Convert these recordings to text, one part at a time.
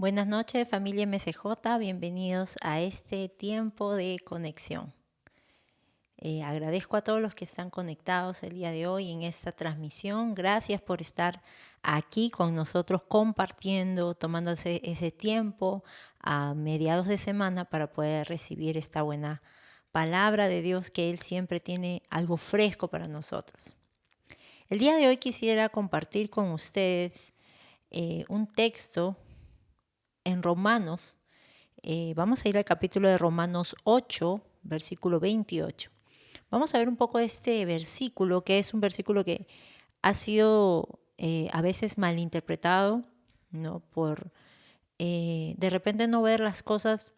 Buenas noches, familia MCJ, bienvenidos a este tiempo de conexión. Agradezco a todos los que están conectados el día de hoy en esta transmisión. Gracias por estar aquí con nosotros compartiendo, tomándose ese tiempo a mediados de semana para poder recibir esta buena palabra de Dios, que Él siempre tiene algo fresco para nosotros. El día de hoy quisiera compartir con ustedes un texto en Romanos. Vamos a ir al capítulo de Romanos 8, versículo 28. Vamos a ver un poco este versículo, que es un versículo que ha sido a veces malinterpretado, ¿no? Por de repente no ver las cosas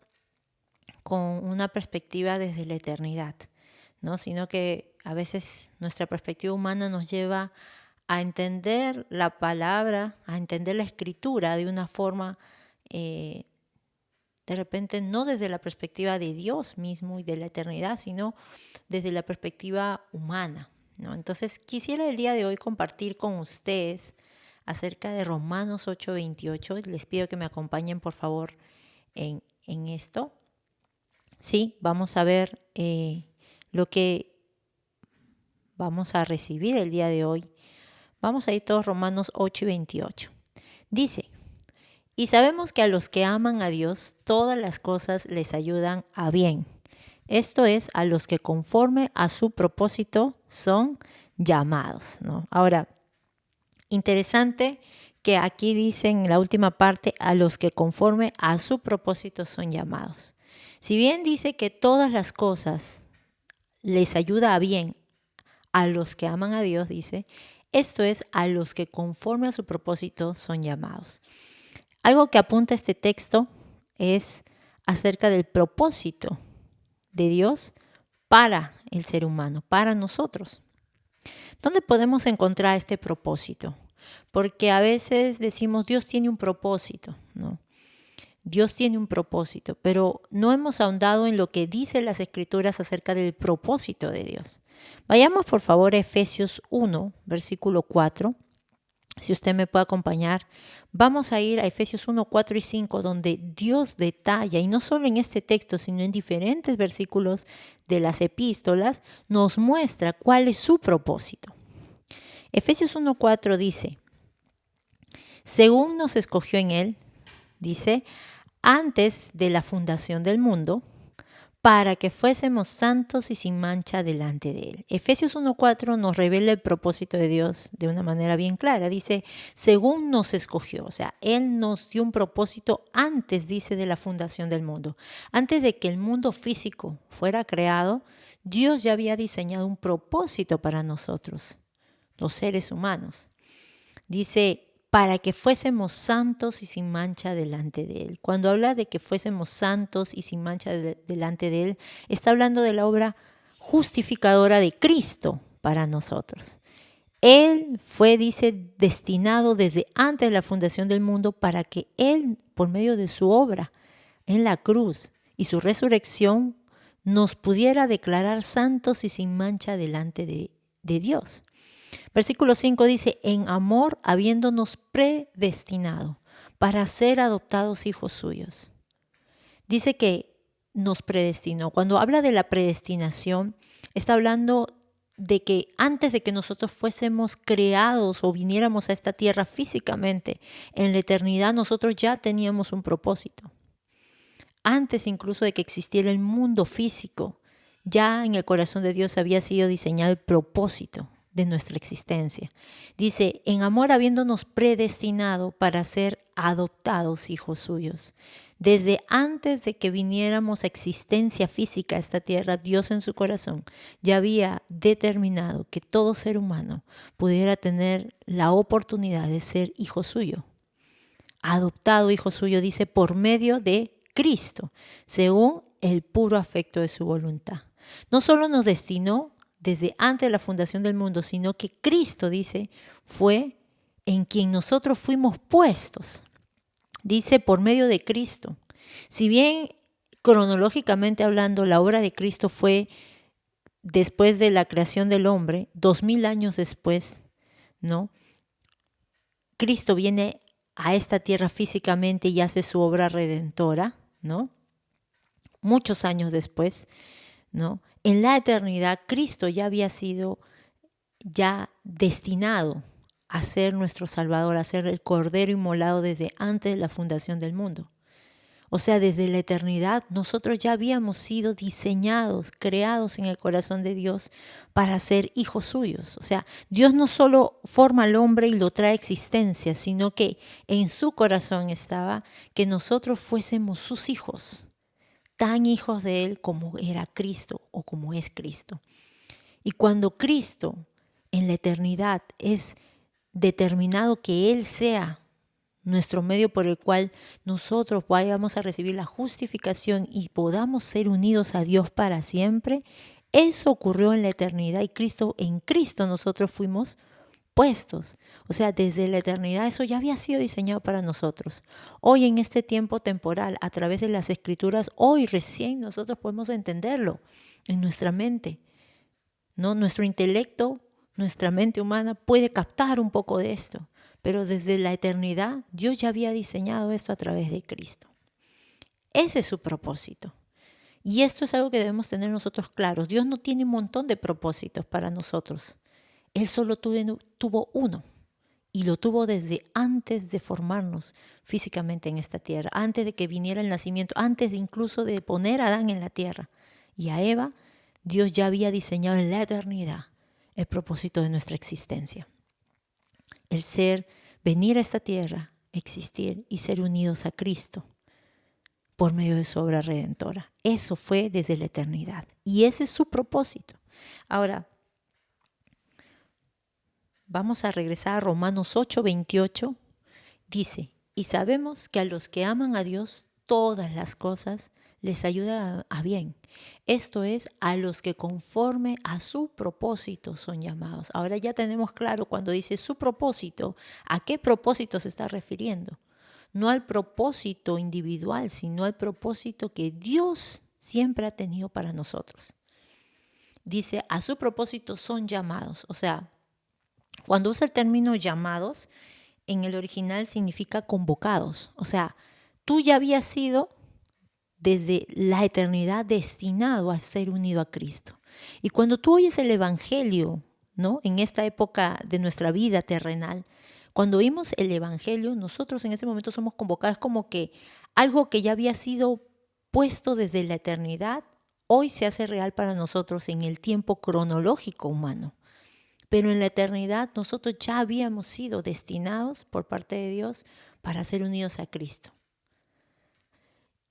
con una perspectiva desde la eternidad, ¿no? Sino que a veces nuestra perspectiva humana nos lleva a entender la palabra, a entender la escritura de una forma de repente no desde la perspectiva de Dios mismo y de la eternidad, sino desde la perspectiva humana, ¿no? Entonces quisiera el día de hoy compartir con ustedes acerca de Romanos 8:28. Les pido que me acompañen por favor en esto. Sí, vamos a ver lo que vamos a recibir el día de hoy. Vamos a ir todos Romanos 8:28. Dice: y sabemos que a los que aman a Dios, todas las cosas les ayudan a bien. Esto es, a los que conforme a su propósito son llamados, ¿no? Ahora, interesante que aquí dice en la última parte, a los que conforme a su propósito son llamados. Si bien dice que todas las cosas les ayuda a bien a los que aman a Dios, dice, esto es, a los que conforme a su propósito son llamados. Algo que apunta este texto es acerca del propósito de Dios para el ser humano, para nosotros. ¿Dónde podemos encontrar este propósito? Porque a veces decimos, Dios tiene un propósito, ¿no? Dios tiene un propósito, pero no hemos ahondado en lo que dicen las Escrituras acerca del propósito de Dios. Vayamos por favor a Efesios 1, versículo 4. Si usted me puede acompañar, vamos a ir a Efesios 1, 4 y 5, donde Dios detalla, y no solo en este texto, sino en diferentes versículos de las epístolas, nos muestra cuál es su propósito. Efesios 1, 4 dice, según nos escogió en Él, dice, antes de la fundación del mundo, para que fuésemos santos y sin mancha delante de Él. Efesios 1:4 nos revela el propósito de Dios de una manera bien clara. Dice, según nos escogió, o sea, Él nos dio un propósito antes, dice, de la fundación del mundo. Antes de que el mundo físico fuera creado, Dios ya había diseñado un propósito para nosotros, los seres humanos. Dice, para que fuésemos santos y sin mancha delante de Él. Cuando habla de que fuésemos santos y sin mancha delante de Él, está hablando de la obra justificadora de Cristo para nosotros. Él fue, dice, destinado desde antes de la fundación del mundo para que Él, por medio de su obra en la cruz y su resurrección, nos pudiera declarar santos y sin mancha delante de Dios. Versículo 5 dice, en amor habiéndonos predestinado para ser adoptados hijos suyos. Dice que nos predestinó. Cuando habla de la predestinación, está hablando de que antes de que nosotros fuésemos creados o viniéramos a esta tierra físicamente, en la eternidad nosotros ya teníamos un propósito. Antes incluso de que existiera el mundo físico, ya en el corazón de Dios había sido diseñado el propósito de nuestra existencia. Dice, en amor habiéndonos predestinado para ser adoptados hijos suyos. Desde antes de que viniéramos a existencia física a esta tierra, Dios en su corazón ya había determinado que todo ser humano pudiera tener la oportunidad de ser hijo suyo. Adoptado hijo suyo, dice, por medio de Cristo, según el puro afecto de su voluntad. No solo nos destinó desde antes de la fundación del mundo, sino que Cristo, dice, fue en quien nosotros fuimos puestos. Dice, por medio de Cristo. Si bien cronológicamente hablando, la obra de Cristo fue después de la creación del hombre, 2000 años después, ¿no? Cristo viene a esta tierra físicamente y hace su obra redentora, ¿no? Muchos años después, ¿no? En la eternidad, Cristo ya había sido ya destinado a ser nuestro Salvador, a ser el Cordero inmolado desde antes de la fundación del mundo. O sea, desde la eternidad nosotros ya habíamos sido diseñados, creados en el corazón de Dios para ser hijos suyos. O sea, Dios no solo forma al hombre y lo trae a existencia, sino que en su corazón estaba que nosotros fuésemos sus hijos, tan hijos de Él como era Cristo o como es Cristo. Y cuando Cristo en la eternidad es determinado que Él sea nuestro medio por el cual nosotros vayamos a recibir la justificación y podamos ser unidos a Dios para siempre, eso ocurrió en la eternidad y en Cristo nosotros fuimos puestos. O sea, desde la eternidad eso ya había sido diseñado para nosotros. Hoy en este tiempo temporal, a través de las Escrituras, hoy recién nosotros podemos entenderlo en nuestra mente, ¿no? Nuestro intelecto, nuestra mente humana puede captar un poco de esto. Pero desde la eternidad, Dios ya había diseñado esto a través de Cristo. Ese es su propósito. Y esto es algo que debemos tener nosotros claros. Dios no tiene un montón de propósitos para nosotros. Él solo tuvo uno. Y lo tuvo desde antes de formarnos físicamente en esta tierra, antes de que viniera el nacimiento, antes de incluso de poner a Adán en la tierra. Y a Eva, Dios ya había diseñado en la eternidad el propósito de nuestra existencia. El venir a esta tierra, existir y ser unidos a Cristo por medio de su obra redentora. Eso fue desde la eternidad y ese es su propósito. Ahora, vamos a regresar a Romanos 8:28. Dice, y sabemos que a los que aman a Dios, todas las cosas les ayudan a bien. Esto es, a los que conforme a su propósito son llamados. Ahora ya tenemos claro cuando dice su propósito, ¿a qué propósito se está refiriendo? No al propósito individual, sino al propósito que Dios siempre ha tenido para nosotros. Dice, a su propósito son llamados. O sea, cuando usa el término llamados, en el original significa convocados. O sea, tú ya habías sido desde la eternidad destinado a ser unido a Cristo. Y cuando tú oyes el Evangelio, ¿no? En esta época de nuestra vida terrenal, cuando oímos el Evangelio, nosotros en ese momento somos convocados como que algo que ya había sido puesto desde la eternidad, hoy se hace real para nosotros en el tiempo cronológico humano. Pero en la eternidad nosotros ya habíamos sido destinados por parte de Dios para ser unidos a Cristo.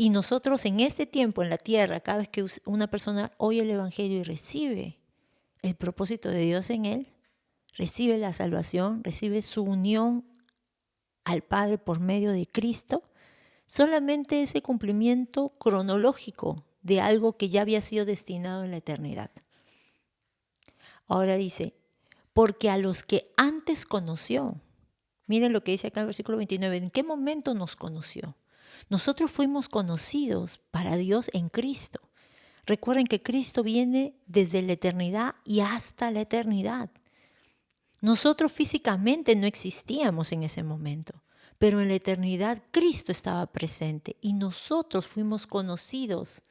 Y nosotros en este tiempo, en la tierra, cada vez que una persona oye el Evangelio y recibe el propósito de Dios en él, recibe la salvación, recibe su unión al Padre por medio de Cristo, solamente ese cumplimiento cronológico de algo que ya había sido destinado en la eternidad. Ahora dice, porque a los que antes conoció, miren lo que dice acá en el versículo 29, ¿en qué momento nos conoció? Nosotros fuimos conocidos para Dios en Cristo. Recuerden que Cristo viene desde la eternidad y hasta la eternidad. Nosotros físicamente no existíamos en ese momento, pero en la eternidad Cristo estaba presente y nosotros fuimos conocidos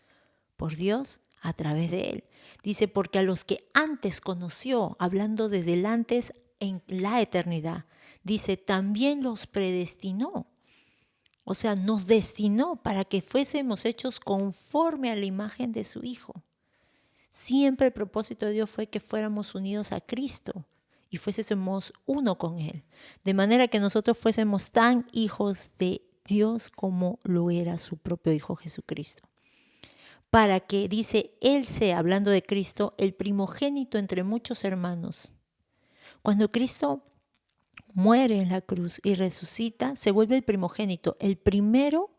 por Dios a través de Él. Dice, porque a los que antes conoció, hablando desde el antes en la eternidad, dice, también los predestinó. O sea, nos destinó para que fuésemos hechos conforme a la imagen de su Hijo. Siempre el propósito de Dios fue que fuéramos unidos a Cristo y fuésemos uno con Él. De manera que nosotros fuésemos tan hijos de Dios como lo era su propio Hijo Jesucristo. Para que, dice, Él sea, hablando de Cristo, el primogénito entre muchos hermanos. Cuando Cristo muere en la cruz y resucita, se vuelve el primogénito, el primero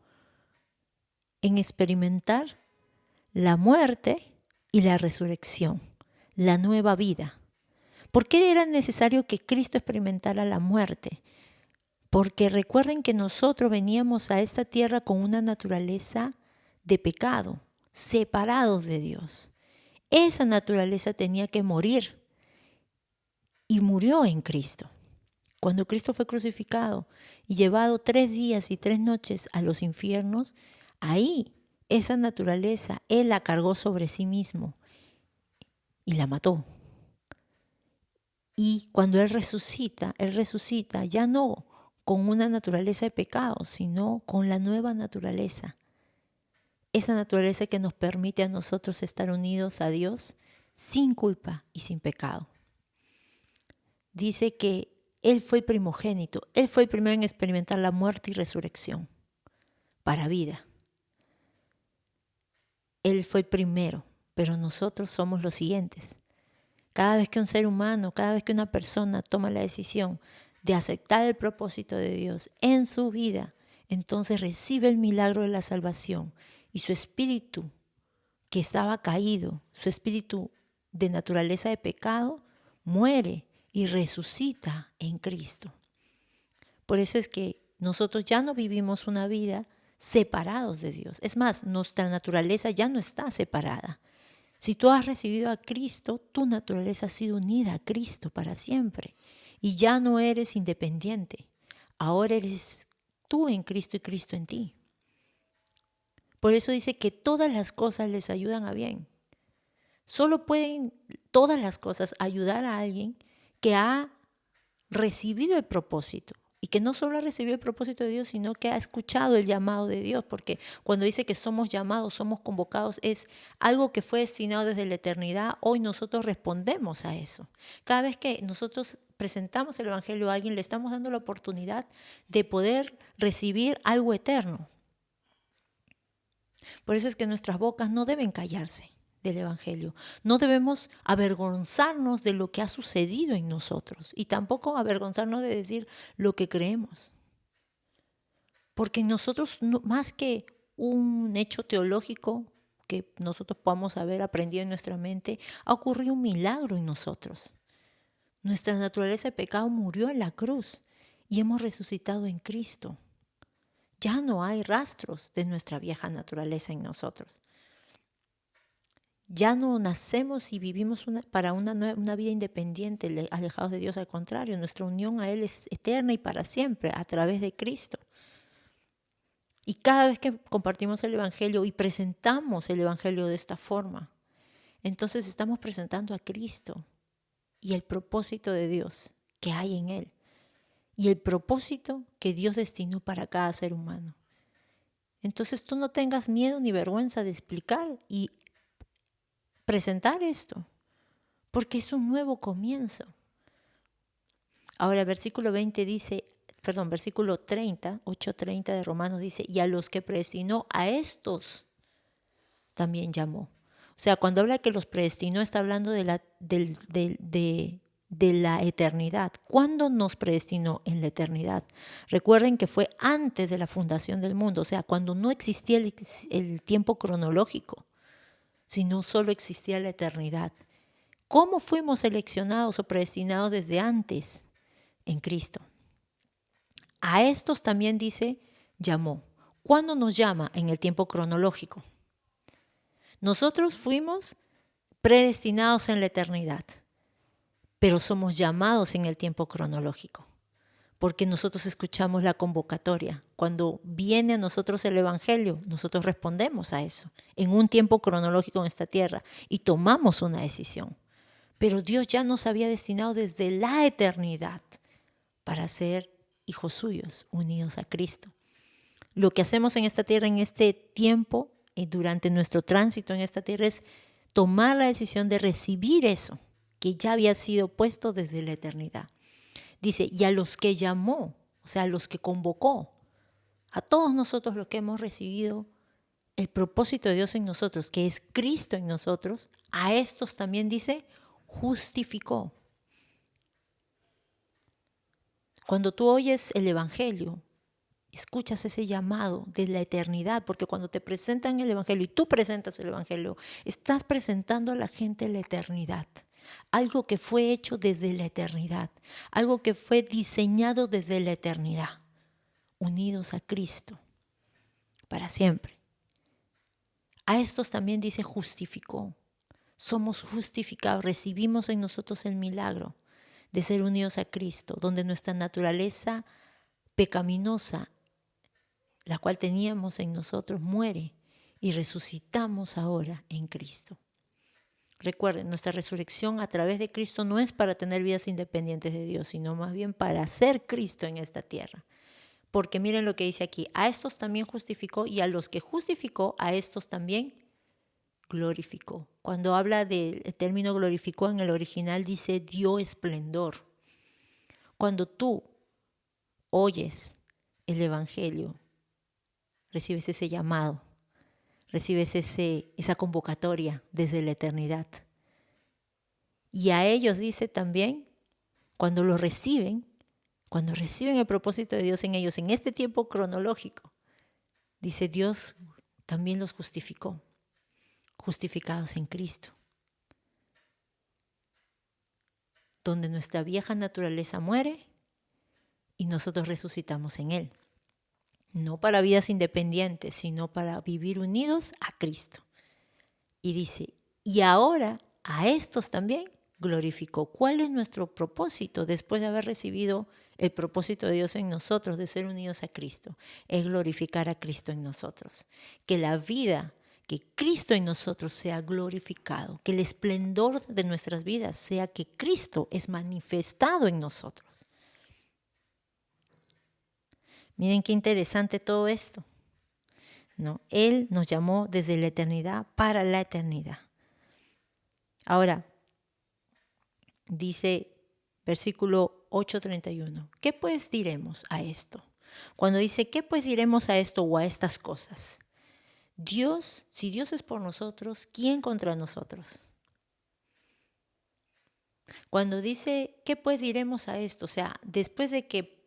en experimentar la muerte y la resurrección, la nueva vida. ¿Por qué era necesario que Cristo experimentara la muerte? Porque recuerden que nosotros veníamos a esta tierra con una naturaleza de pecado, separados de Dios. Esa naturaleza tenía que morir y murió en Cristo. Cuando Cristo fue crucificado y llevado 3 días y 3 noches a los infiernos, ahí esa naturaleza Él la cargó sobre sí mismo y la mató. Y cuando Él resucita ya no con una naturaleza de pecado, sino con la nueva naturaleza. Esa naturaleza que nos permite a nosotros estar unidos a Dios sin culpa y sin pecado. Dice que Él fue el primogénito, Él fue el primero en experimentar la muerte y resurrección para vida. Él fue el primero, pero nosotros somos los siguientes. Cada vez que un ser humano, cada vez que una persona toma la decisión de aceptar el propósito de Dios en su vida, entonces recibe el milagro de la salvación y su espíritu que estaba caído, su espíritu de naturaleza de pecado, muere y resucita en Cristo. Por eso es que nosotros ya no vivimos una vida separados de Dios. Es más, nuestra naturaleza ya no está separada. Si tú has recibido a Cristo, tu naturaleza ha sido unida a Cristo para siempre. Y ya no eres independiente. Ahora eres tú en Cristo y Cristo en ti. Por eso dice que todas las cosas les ayudan a bien. Solo pueden todas las cosas ayudar a alguien que ha recibido el propósito. Y que no solo ha recibido el propósito de Dios, sino que ha escuchado el llamado de Dios. Porque cuando dice que somos llamados, somos convocados, es algo que fue destinado desde la eternidad. Hoy nosotros respondemos a eso. Cada vez que nosotros presentamos el Evangelio a alguien, le estamos dando la oportunidad de poder recibir algo eterno. Por eso es que nuestras bocas no deben callarse del Evangelio. No debemos avergonzarnos de lo que ha sucedido en nosotros y tampoco avergonzarnos de decir lo que creemos. Porque nosotros, más que un hecho teológico que nosotros podamos haber aprendido en nuestra mente, ha ocurrido un milagro en nosotros. Nuestra naturaleza de pecado murió en la cruz y hemos resucitado en Cristo. Ya no hay rastros de nuestra vieja naturaleza en nosotros. Ya no nacemos y vivimos para una vida independiente, alejados de Dios. Al contrario, nuestra unión a Él es eterna y para siempre a través de Cristo. Y cada vez que compartimos el Evangelio y presentamos el Evangelio de esta forma, entonces estamos presentando a Cristo y el propósito de Dios que hay en Él y el propósito que Dios destinó para cada ser humano. Entonces tú no tengas miedo ni vergüenza de explicar y presentar esto, porque es un nuevo comienzo. Ahora, versículo 30, 8:30 de Romanos dice, y a los que predestinó, a estos también llamó. O sea, cuando habla que los predestinó, está hablando de la eternidad. ¿Cuándo nos predestinó? En la eternidad. Recuerden que fue antes de la fundación del mundo, o sea, cuando no existía el tiempo cronológico, sino solo existía la eternidad. ¿Cómo fuimos seleccionados o predestinados desde antes? En Cristo. A estos también dice, llamó. ¿Cuándo nos llama? En el tiempo cronológico. Nosotros fuimos predestinados en la eternidad, pero somos llamados en el tiempo cronológico, porque nosotros escuchamos la convocatoria. Cuando viene a nosotros el Evangelio, nosotros respondemos a eso, en un tiempo cronológico en esta tierra, y tomamos una decisión. Pero Dios ya nos había destinado desde la eternidad para ser hijos suyos, unidos a Cristo. Lo que hacemos en esta tierra, en este tiempo, y durante nuestro tránsito en esta tierra, es tomar la decisión de recibir eso que ya había sido puesto desde la eternidad. Dice, y a los que llamó, o sea, a los que convocó, a todos nosotros los que hemos recibido el propósito de Dios en nosotros, que es Cristo en nosotros, a estos también dice, justificó. Cuando tú oyes el Evangelio, escuchas ese llamado de la eternidad, porque cuando te presentan el Evangelio y tú presentas el Evangelio, estás presentando a la gente la eternidad. Algo que fue hecho desde la eternidad, algo que fue diseñado desde la eternidad, unidos a Cristo para siempre. A estos también dice justificó. Somos justificados, recibimos en nosotros el milagro de ser unidos a Cristo, donde nuestra naturaleza pecaminosa, la cual teníamos en nosotros, muere y resucitamos ahora en Cristo. Recuerden, nuestra resurrección a través de Cristo no es para tener vidas independientes de Dios, sino más bien para ser Cristo en esta tierra. Porque miren lo que dice aquí, a estos también justificó y a los que justificó, a estos también glorificó. Cuando habla del término glorificó en el original dice dio esplendor. Cuando tú oyes el Evangelio, recibes ese llamado, recibes esa convocatoria desde la eternidad. Y a ellos dice también, cuando lo reciben, cuando reciben el propósito de Dios en ellos, en este tiempo cronológico, dice Dios también los justificó, justificados en Cristo, donde nuestra vieja naturaleza muere y nosotros resucitamos en Él. No para vidas independientes, sino para vivir unidos a Cristo. Y dice, y ahora a estos también glorificó. ¿Cuál es nuestro propósito después de haber recibido el propósito de Dios en nosotros, de ser unidos a Cristo? Es glorificar a Cristo en nosotros. Que la vida, que Cristo en nosotros sea glorificado. Que el esplendor de nuestras vidas sea que Cristo es manifestado en nosotros. Miren qué interesante todo esto, ¿no? Él nos llamó desde la eternidad para la eternidad. Ahora, dice versículo 8:31, ¿qué pues diremos a esto? Cuando dice, ¿qué pues diremos a esto o a estas cosas? Dios, si Dios es por nosotros, ¿quién contra nosotros? Cuando dice, ¿qué pues diremos a esto? O sea, después de que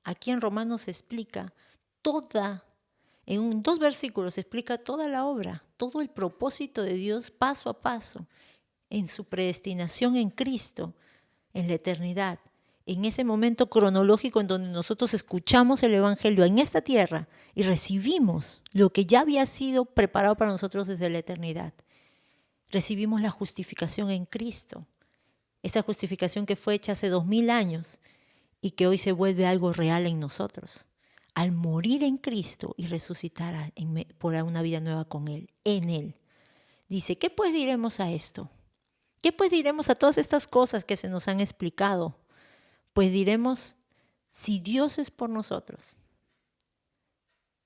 aquí en Romanos se explica en 2 versículos se explica toda la obra, todo el propósito de Dios paso a paso, en su predestinación en Cristo, en la eternidad, en ese momento cronológico en donde nosotros escuchamos el Evangelio en esta tierra y recibimos lo que ya había sido preparado para nosotros desde la eternidad. Recibimos la justificación en Cristo, esa justificación que fue hecha hace 2000 años y que hoy se vuelve algo real en nosotros. Al morir en Cristo y resucitar por una vida nueva con Él, en Él. Dice, ¿qué pues diremos a esto? ¿Qué pues diremos a todas estas cosas que se nos han explicado? Pues diremos, si Dios es por nosotros,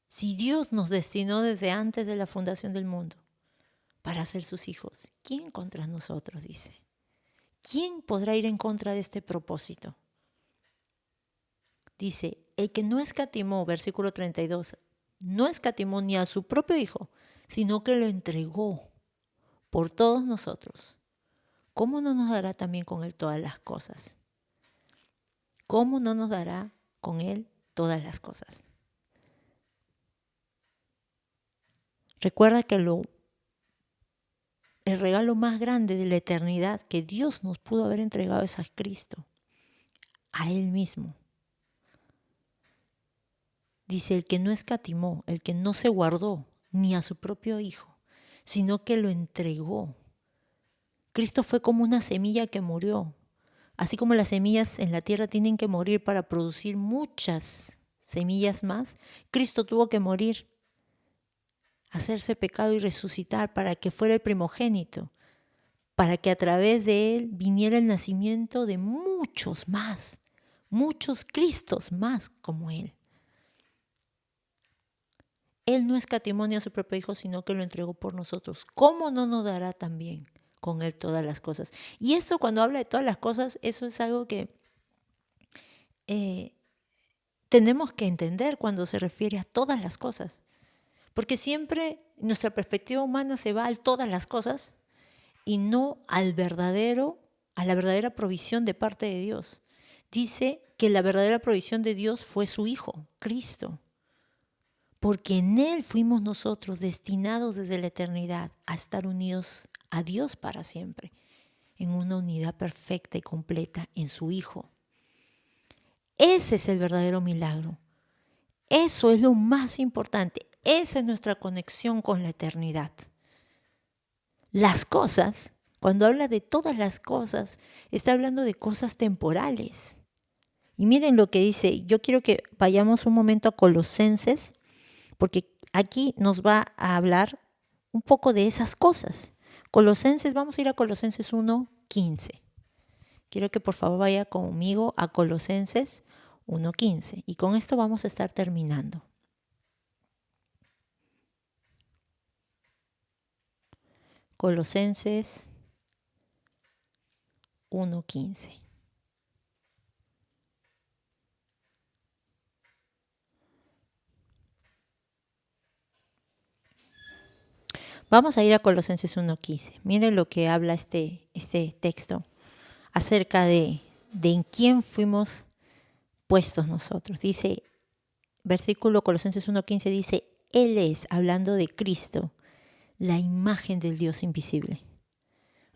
si Dios nos destinó desde antes de la fundación del mundo para ser sus hijos, ¿quién contra nosotros? Dice. ¿Quién podrá ir en contra de este propósito? Dice, el que no escatimó, versículo 32, no escatimó ni a su propio hijo, sino que lo entregó por todos nosotros. ¿Cómo no nos dará también con él todas las cosas? ¿Cómo no nos dará con él todas las cosas? Recuerda que el regalo más grande de la eternidad que Dios nos pudo haber entregado es a Cristo, a Él mismo. Dice, el que no escatimó, el que no se guardó ni a su propio hijo, sino que lo entregó. Cristo fue como una semilla que murió. Así como las semillas en la tierra tienen que morir para producir muchas semillas más, Cristo tuvo que morir, hacerse pecado y resucitar para que fuera el primogénito, para que a través de él viniera el nacimiento de muchos más, muchos Cristos más como él. Él no escatimó ni a su propio hijo, sino que lo entregó por nosotros. ¿Cómo no nos dará también con él todas las cosas? Y esto, cuando habla de todas las cosas, eso es algo que tenemos que entender cuando se refiere a todas las cosas. Porque siempre nuestra perspectiva humana se va a todas las cosas y no a la verdadera provisión de parte de Dios. Dice que la verdadera provisión de Dios fue su Hijo, Cristo. Porque en Él fuimos nosotros destinados desde la eternidad a estar unidos a Dios para siempre, en una unidad perfecta y completa en su Hijo. Ese es el verdadero milagro. Eso es lo más importante. Esa es nuestra conexión con la eternidad. Las cosas Cuando habla de todas las cosas, está hablando de cosas temporales. Y miren lo que dice. Yo quiero que vayamos un momento a Colosenses, porque aquí nos va a hablar un poco de esas cosas. Colosenses, vamos a ir a Colosenses 1:15. Quiero que por favor vaya conmigo a Colosenses 1:15. Y con esto vamos a estar terminando. Colosenses 1:15. Vamos a ir a Colosenses 1:15. Miren lo que habla este texto acerca de en quién fuimos puestos nosotros. Dice, versículo Colosenses 1:15 dice, Él es, hablando de Cristo, la imagen del Dios invisible.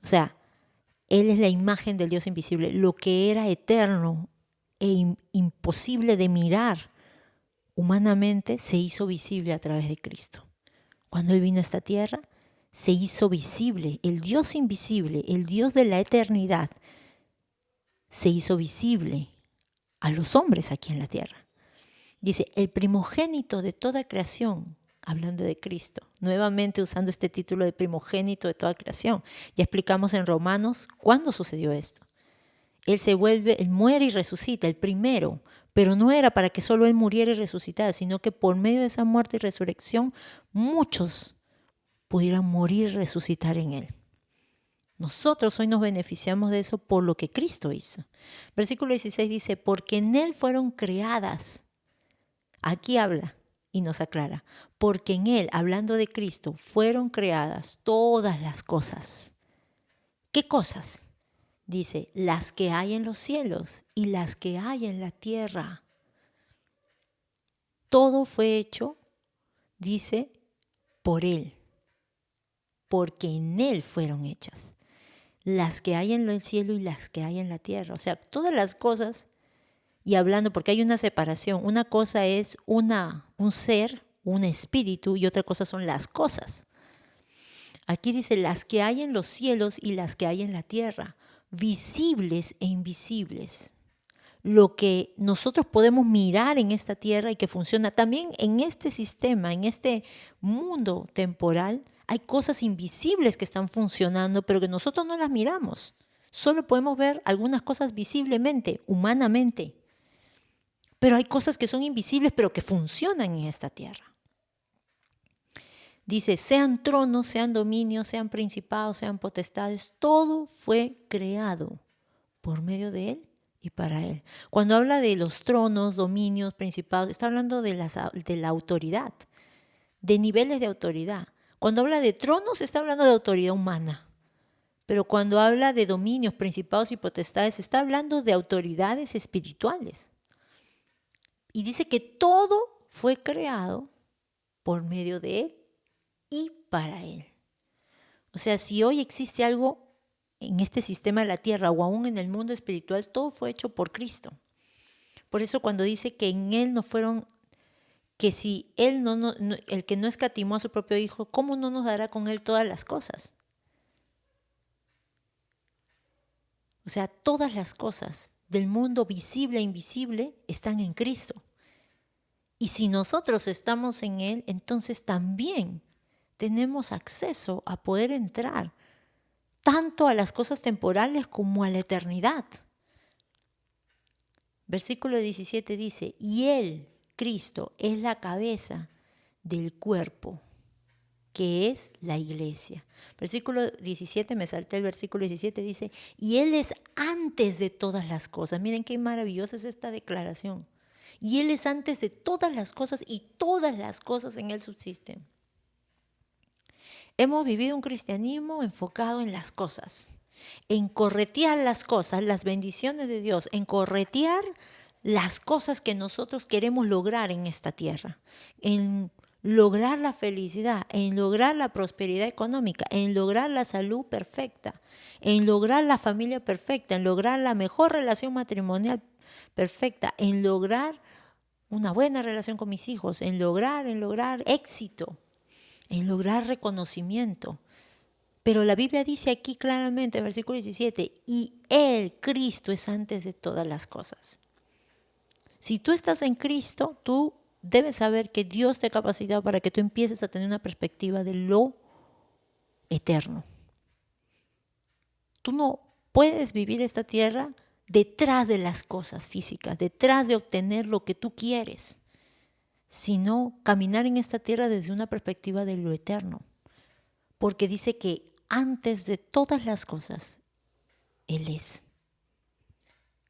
O sea, Él es la imagen del Dios invisible. Lo que era eterno e imposible de mirar humanamente se hizo visible a través de Cristo. Cuando Él vino a esta tierra, se hizo visible. El Dios invisible, el Dios de la eternidad, se hizo visible a los hombres aquí en la tierra. Dice, el primogénito de toda creación, hablando de Cristo, nuevamente usando este título de primogénito de toda creación. Ya explicamos en Romanos cuándo sucedió esto. Él muere y resucita, el primero, pero no era para que solo Él muriera y resucitara, sino que por medio de esa muerte y resurrección, muchos pudieran morir y resucitar en Él. Nosotros hoy nos beneficiamos de eso por lo que Cristo hizo. Versículo 16 dice, porque en Él fueron creadas. Aquí habla y nos aclara, porque en Él, hablando de Cristo, fueron creadas todas las cosas. ¿Qué cosas? Dice, las que hay en los cielos y las que hay en la tierra. Todo fue hecho, dice, por Él, porque en Él fueron hechas. Las que hay en el cielo y las que hay en la tierra. O sea, todas las cosas, y hablando, porque hay una separación, una cosa es un ser, un espíritu, y otra cosa son las cosas. Aquí dice, las que hay en los cielos y las que hay en la tierra, visibles e invisibles. Lo que nosotros podemos mirar en esta tierra y que funciona también en este sistema, en este mundo temporal, hay cosas invisibles que están funcionando, pero que nosotros no las miramos. Solo podemos ver algunas cosas visiblemente, humanamente. Pero hay cosas que son invisibles, pero que funcionan en esta tierra. Dice, sean tronos, sean dominios, sean principados, sean potestades, todo fue creado por medio de Él y para Él. Cuando habla de los tronos, dominios, principados, está hablando de la autoridad, de niveles de autoridad. Cuando habla de tronos, está hablando de autoridad humana. Pero cuando habla de dominios, principados y potestades, está hablando de autoridades espirituales. Y dice que todo fue creado por medio de Él y para Él. O sea, si hoy existe algo en este sistema de la tierra o aún en el mundo espiritual, todo fue hecho por Cristo. Por eso cuando dice que en Él no fueron, que si Él el que no escatimó a su propio Hijo, ¿cómo no nos dará con Él todas las cosas? O sea, todas las cosas del mundo visible e invisible están en Cristo. Y si nosotros estamos en Él, entonces también tenemos acceso a poder entrar tanto a las cosas temporales como a la eternidad. Versículo 17 dice, y Él, Cristo, es la cabeza del cuerpo, que es la iglesia. Versículo 17, me salté el versículo 17, dice, y Él es antes de todas las cosas. Miren qué maravillosa es esta declaración. Y Él es antes de todas las cosas y todas las cosas en Él subsisten. Hemos vivido un cristianismo enfocado en las cosas, en corretear las cosas, las bendiciones de Dios, en corretear las cosas que nosotros queremos lograr en esta tierra, en lograr la felicidad, en lograr la prosperidad económica, en lograr la salud perfecta, en lograr la familia perfecta, en lograr la mejor relación matrimonial perfecta, en lograr una buena relación con mis hijos, en lograr éxito, en lograr reconocimiento. Pero la Biblia dice aquí claramente, en versículo 17, y Él, Cristo, es antes de todas las cosas. Si tú estás en Cristo, tú debes saber que Dios te ha capacitado para que tú empieces a tener una perspectiva de lo eterno. Tú no puedes vivir esta tierra detrás de las cosas físicas, detrás de obtener lo que tú quieres, sino caminar en esta tierra desde una perspectiva de lo eterno. Porque dice que antes de todas las cosas, Él es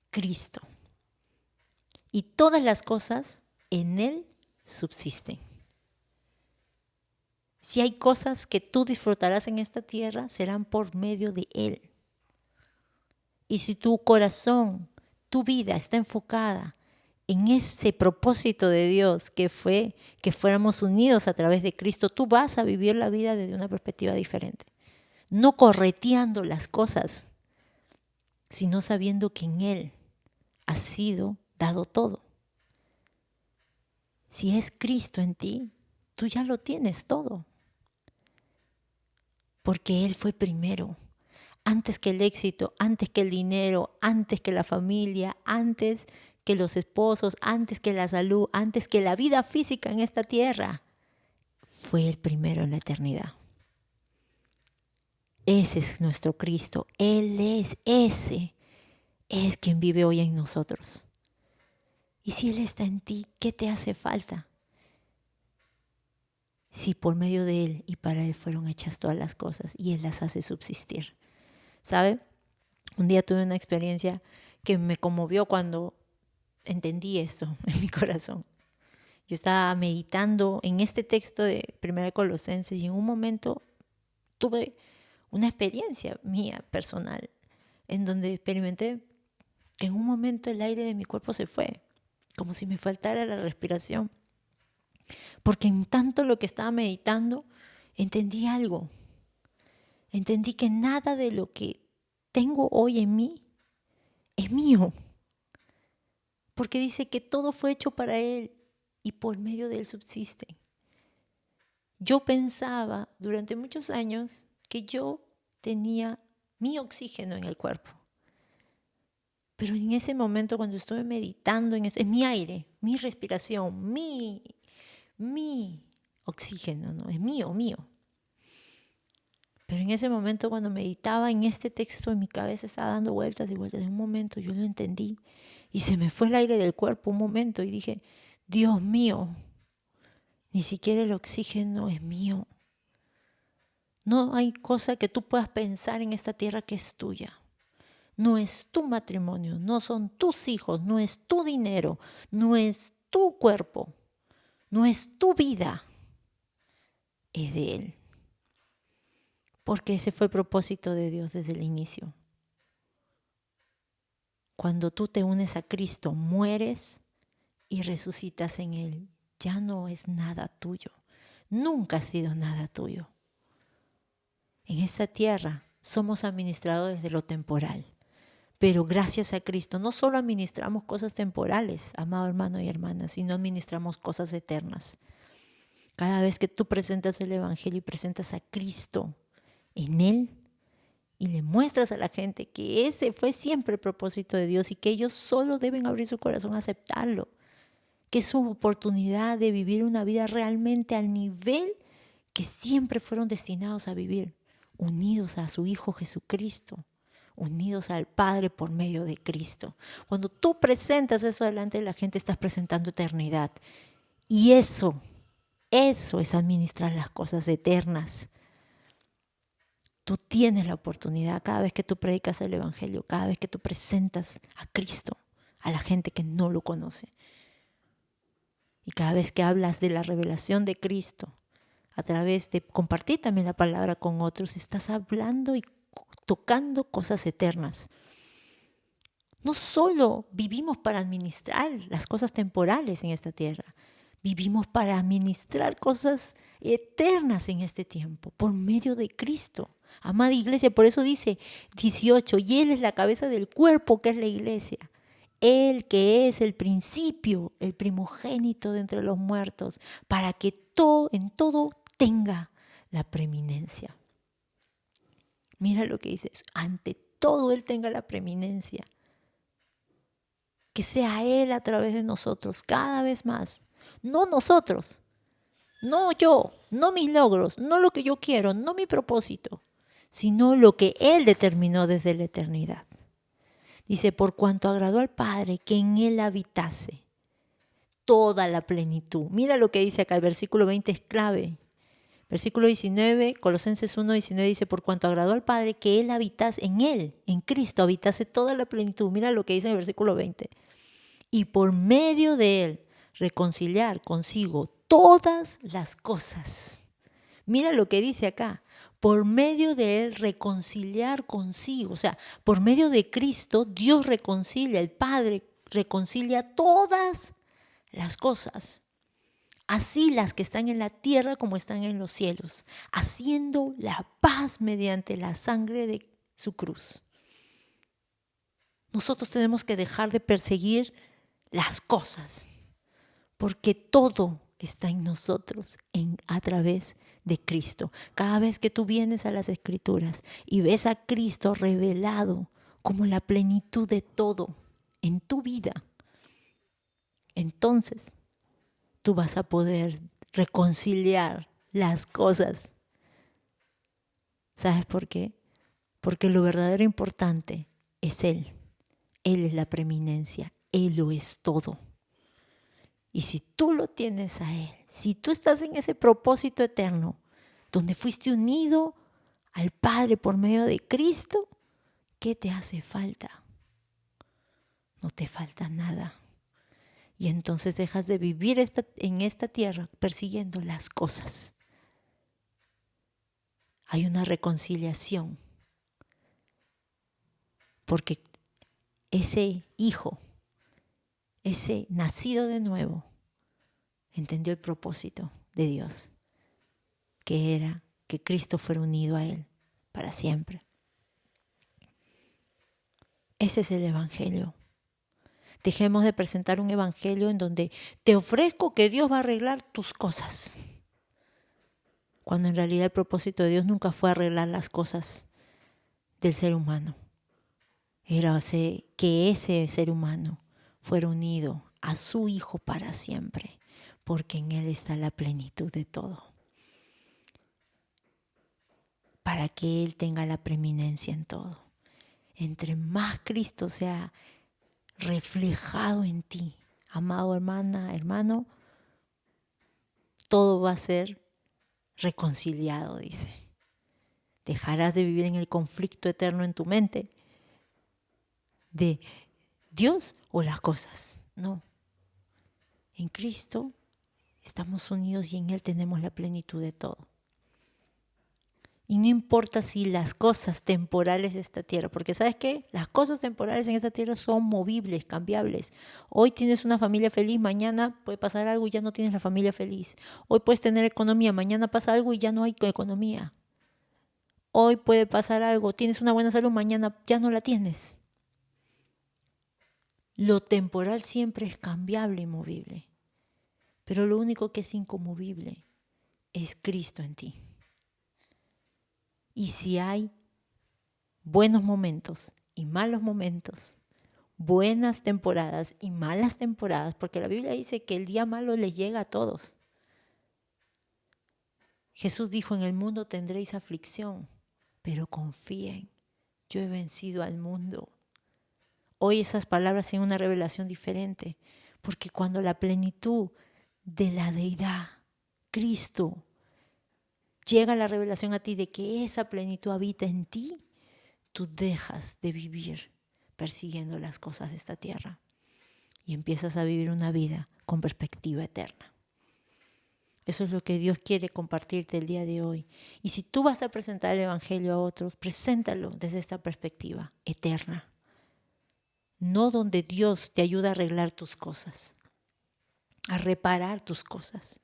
Cristo. Y todas las cosas en Él subsisten. Si hay cosas que tú disfrutarás en esta tierra, serán por medio de Él. Y si tu corazón, tu vida está enfocada en ese propósito de Dios que fue que fuéramos unidos a través de Cristo, tú vas a vivir la vida desde una perspectiva diferente. No correteando las cosas, sino sabiendo que en Él ha sido dado todo. Si es Cristo en ti, tú ya lo tienes todo. Porque Él fue primero. Antes que el éxito, antes que el dinero, antes que la familia, antes que los esposos, antes que la salud, antes que la vida física en esta tierra, fue el primero en la eternidad. Ese es nuestro Cristo. Él es ese. Es quien vive hoy en nosotros. Y si Él está en ti, ¿qué te hace falta? Si por medio de Él y para Él fueron hechas todas las cosas y Él las hace subsistir. ¿Sabe? Un día tuve una experiencia que me conmovió cuando entendí esto en mi corazón. Yo estaba meditando en este texto de 1 Colosenses y en un momento tuve una experiencia mía personal en donde experimenté que en un momento el aire de mi cuerpo se fue, como si me faltara la respiración. Porque en tanto lo que estaba meditando, entendí algo. Entendí que nada de lo que tengo hoy en mí es mío. Porque dice que todo fue hecho para Él y por medio de Él subsiste. Yo pensaba durante muchos años que yo tenía mi oxígeno en el cuerpo. Pero en ese momento cuando estuve meditando en esto, es mi aire, mi respiración, mi oxígeno, ¿no? Es mío. Pero en ese momento cuando meditaba en este texto en mi cabeza estaba dando vueltas y vueltas. En un momento yo lo entendí y se me fue el aire del cuerpo un momento y dije, Dios mío, ni siquiera el oxígeno es mío. No hay cosa que tú puedas pensar en esta tierra que es tuya. No es tu matrimonio, no son tus hijos, no es tu dinero, no es tu cuerpo, no es tu vida, es de Él. Porque ese fue el propósito de Dios desde el inicio. Cuando tú te unes a Cristo, mueres y resucitas en Él. Ya no es nada tuyo. Nunca ha sido nada tuyo. En esta tierra somos administradores de lo temporal. Pero gracias a Cristo no solo administramos cosas temporales, amado hermano y hermana, sino administramos cosas eternas. Cada vez que tú presentas el Evangelio y presentas a Cristo en Él y le muestras a la gente que ese fue siempre el propósito de Dios y que ellos solo deben abrir su corazón a aceptarlo, que es su oportunidad de vivir una vida realmente al nivel que siempre fueron destinados a vivir, unidos a su Hijo Jesucristo, unidos al Padre por medio de Cristo. Cuando tú presentas eso delante de la gente, estás presentando eternidad. Y eso es administrar las cosas eternas. Tú tienes la oportunidad cada vez que tú predicas el Evangelio, cada vez que tú presentas a Cristo a la gente que no lo conoce. Y cada vez que hablas de la revelación de Cristo, a través de compartir también la palabra con otros, estás hablando y tocando cosas eternas. No solo vivimos para administrar las cosas temporales en esta tierra, vivimos para administrar cosas eternas en este tiempo, por medio de Cristo. Amada iglesia, por eso dice 18, y Él es la cabeza del cuerpo que es la iglesia. Él que es el principio, el primogénito de entre los muertos, para que en todo tenga la preeminencia. Mira lo que dice, ante todo Él tenga la preeminencia. Que sea Él a través de nosotros cada vez más. No nosotros, no yo, no mis logros, no lo que yo quiero, no mi propósito, sino lo que Él determinó desde la eternidad. Dice, por cuanto agradó al Padre que en Él habitase toda la plenitud. Mira lo que dice acá, el versículo 20 es clave. Versículo 19, Colosenses 1:19 dice, por cuanto agradó al Padre que Él habitase en Él, en Cristo, habitase toda la plenitud. Mira lo que dice en el versículo 20. Y por medio de Él reconciliar consigo todas las cosas. Mira lo que dice acá. Por medio de Él reconciliar consigo. O sea, por medio de Cristo Dios reconcilia, el Padre reconcilia todas las cosas. Así las que están en la tierra como están en los cielos, haciendo la paz mediante la sangre de su cruz. Nosotros tenemos que dejar de perseguir las cosas, porque todo está en nosotros a través de Cristo. Cada vez que tú vienes a las Escrituras y ves a Cristo revelado como la plenitud de todo en tu vida, entonces tú vas a poder reconciliar las cosas. ¿Sabes por qué? Porque lo verdadero importante es Él. Él es la preeminencia. Él lo es todo. Y si tú lo tienes a Él, si tú estás en ese propósito eterno, donde fuiste unido al Padre por medio de Cristo, ¿qué te hace falta? No te falta nada. Y entonces dejas de vivir en esta tierra persiguiendo las cosas. Hay una reconciliación. Porque ese hijo, ese nacido de nuevo, entendió el propósito de Dios, que era que Cristo fuera unido a Él para siempre. Ese es el Evangelio. Dejemos de presentar un Evangelio en donde te ofrezco que Dios va a arreglar tus cosas, cuando en realidad el propósito de Dios nunca fue arreglar las cosas del ser humano. Era que ese ser humano fuera unido a su Hijo para siempre, porque en Él está la plenitud de todo. Para que Él tenga la preeminencia en todo. Entre más Cristo sea reflejado en ti, amado hermana, hermano, todo va a ser reconciliado, dice. Dejarás de vivir en el conflicto eterno en tu mente de Dios o las cosas. No. En Cristo estamos unidos y en Él tenemos la plenitud de todo. Y no importa si las cosas temporales de esta tierra, porque ¿sabes qué? Las cosas temporales en esta tierra son movibles, cambiables. Hoy tienes una familia feliz, mañana puede pasar algo y ya no tienes la familia feliz. Hoy puedes tener economía, mañana pasa algo y ya no hay economía. Hoy puede pasar algo, tienes una buena salud, mañana ya no la tienes. Lo temporal siempre es cambiable y movible, pero lo único que es inconmovible es Cristo en ti. Y si hay buenos momentos y malos momentos, buenas temporadas y malas temporadas, porque la Biblia dice que el día malo le llega a todos. Jesús dijo, en el mundo tendréis aflicción, pero confíen, yo he vencido al mundo. Hoy esas palabras tienen una revelación diferente, porque cuando la plenitud de la deidad, Cristo, llega la revelación a ti de que esa plenitud habita en ti, tú dejas de vivir persiguiendo las cosas de esta tierra y empiezas a vivir una vida con perspectiva eterna. Eso es lo que Dios quiere compartirte el día de hoy. Y si tú vas a presentar el Evangelio a otros, preséntalo desde esta perspectiva eterna. No donde Dios te ayuda a arreglar tus cosas, a reparar tus cosas,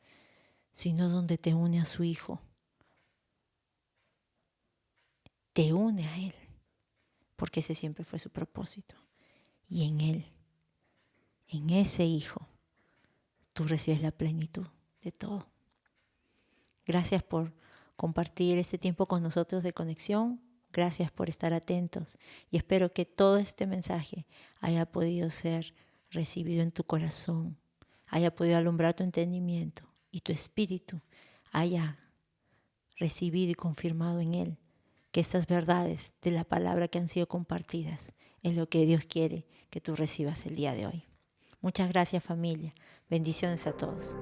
sino donde te une a su Hijo. Te une a Él, porque ese siempre fue su propósito. Y en Él, en ese Hijo, tú recibes la plenitud de todo. Gracias por compartir este tiempo con nosotros de conexión. Gracias por estar atentos y espero que todo este mensaje haya podido ser recibido en tu corazón, haya podido alumbrar tu entendimiento y tu espíritu haya recibido y confirmado en él que estas verdades de la palabra que han sido compartidas es lo que Dios quiere que tú recibas el día de hoy. Muchas gracias, familia. Bendiciones a todos.